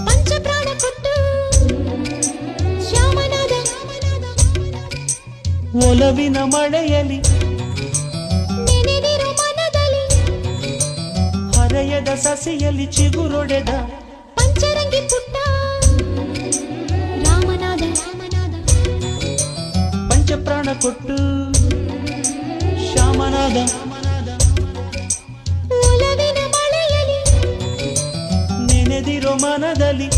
ಪಂಚಪ್ರಾಣ ಕೊಟ್ಟು ಶ್ಯಾಮನಾದ ಒಲವಿನ ಮಳೆಯಲಿ ನೆನೆದಿರೋ ಮನದಲ್ಲಿ ಹರೆಯದ ಸಸಿಯಲ್ಲಿ ಚಿಗುರೊಡೆದ ಪಂಚರಂಗಿ ಪುಟ್ಟ ರಾಮನಾದ ಪಂಚಪ್ರಾಣ ಕೊಟ್ಟು ಶ್ಯಾಮನಾದ ಒಲವಿನ ಮಳೆಯಲಿ ನೆನೆದಿರೋ ಮನದಲ್ಲಿ